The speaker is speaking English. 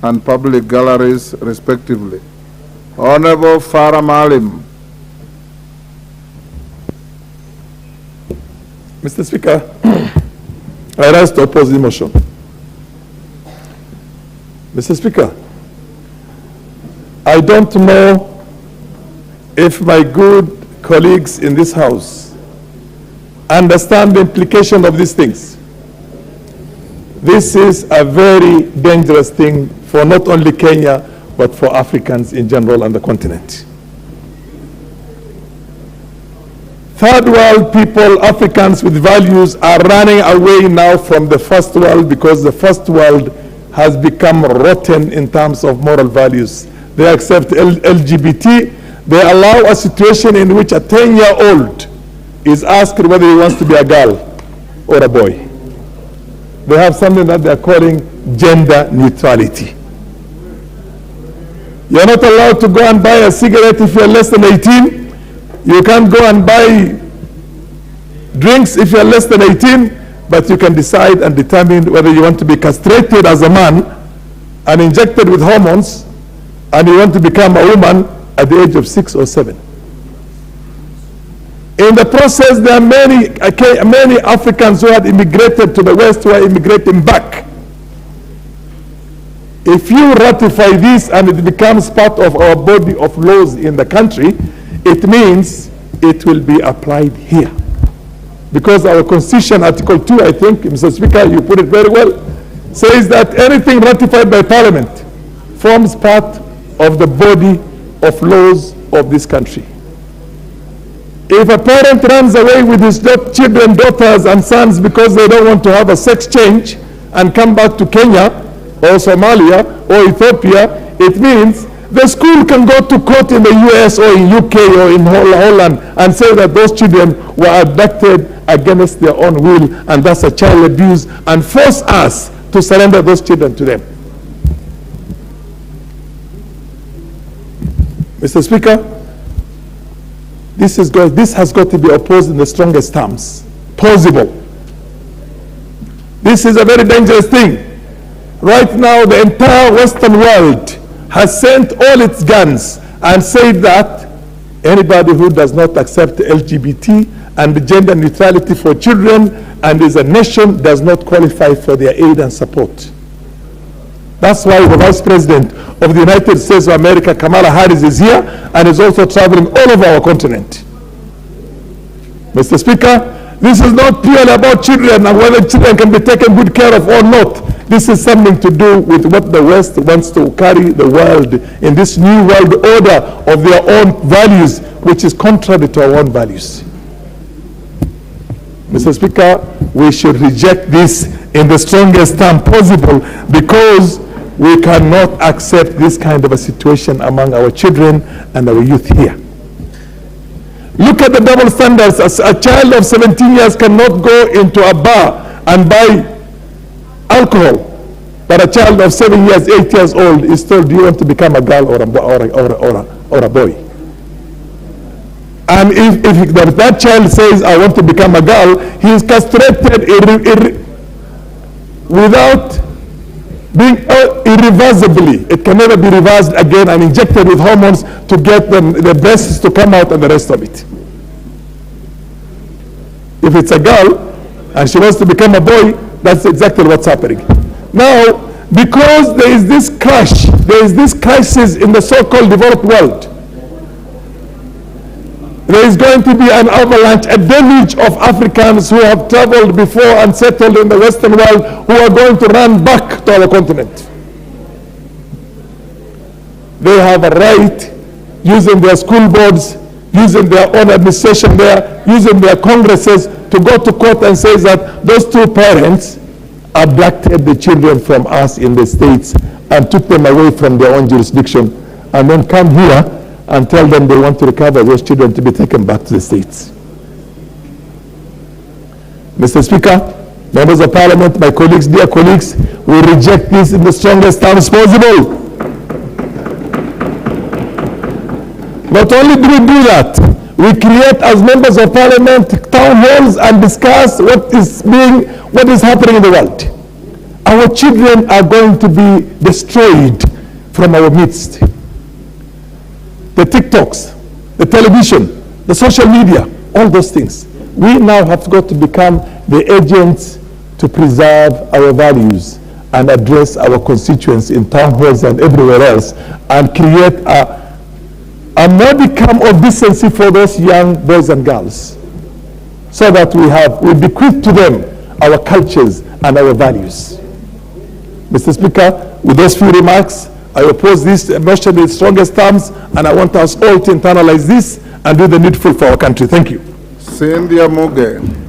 and public galleries, respectively. Honorable Farah Malim. Mr. Speaker, I rise to oppose the motion. Mr. Speaker, I don't know if my good colleagues in this House understand the implication of these things. This is a very dangerous thing for not only Kenya, but for Africans in general and the continent. Third world people, Africans with values, are running away now from the first world because the first world has become rotten in terms of moral values. They accept LGBT. They allow a situation in which a 10-year-old is asked whether he wants to be a girl or a boy. They have something that they're calling gender neutrality. You're not allowed to go and buy a cigarette if you're less than 18. You can't go and buy drinks if you're less than 18, but you can decide and determine whether you want to be castrated as a man and injected with hormones, and you want to become a woman at the age of 6 or 7. In the process, there are many Africans who had immigrated to the West who are immigrating back. If you ratify this and it becomes part of our body of laws in the country, it means it will be applied here. Because our Constitution, Article 2, I think, Mr. Speaker, you put it very well, says that anything ratified by Parliament forms part of the body of laws of this country. If a parent runs away with his children, daughters and sons because they don't want to have a sex change and come back to Kenya or Somalia or Ethiopia, it means the school can go to court in the US or in UK or in Holland and say that those children were abducted against their own will, and that's a child abuse, and force us to surrender those children to them. Mr. Speaker, this has got to be opposed in the strongest terms possible. This is a very dangerous thing. Right now, the entire Western world has sent all its guns and said that anybody who does not accept LGBT and the gender neutrality for children and is a nation does not qualify for their aid and support. That's why the Vice President of the United States of America, Kamala Harris, is here and is also traveling all over our continent. Mr. Speaker, this is not purely about children and whether children can be taken good care of or not. This is something to do with what the West wants to carry the world in this new world order of their own values, which is contrary to our own values. Mr. Speaker, we should reject this in the strongest term possible because we cannot accept this kind of a situation among our children and our youth here. Look at the double standards. A child of 17 years cannot go into a bar and buy alcohol, but a child of 7 years, 8 years old is told, do you want to become a girl or a boy? And if that child says, I want to become a girl, he is castrated without being irreversibly. It can never be reversed again and injected with hormones to get the breasts to come out and the rest of it. If it's a girl and she wants to become a boy, that's exactly what's happening. Now, because there is this crash, there is this crisis in the so-called developed world, there is going to be an avalanche, a deluge of Africans who have traveled before and settled in the Western world who are going to run back to our continent. They have a right, using their school boards, using their own administration there, using their congresses, to go to court and say that those two parents abducted the children from us in the States and took them away from their own jurisdiction, and then come here and tell them they want to recover those children to be taken back to the States. Mr. Speaker, members of Parliament, my colleagues, dear colleagues, we reject this in the strongest terms possible. Not only do we do that, we create as members of Parliament town halls and discuss what is happening in the world. our children are going to be destroyed from our midst. The TikToks, the television, the social media, all those things. We now have got to become the agents to preserve our values and address our constituents in town halls and everywhere else, and create a modicum of decency for those young boys and girls, so that we bequeath to them our cultures and our values. Mr. Speaker, with those few remarks, I oppose this motion in the strongest terms, and I want us all to internalize this and do the needful for our country. Thank you. Cynthia Muge.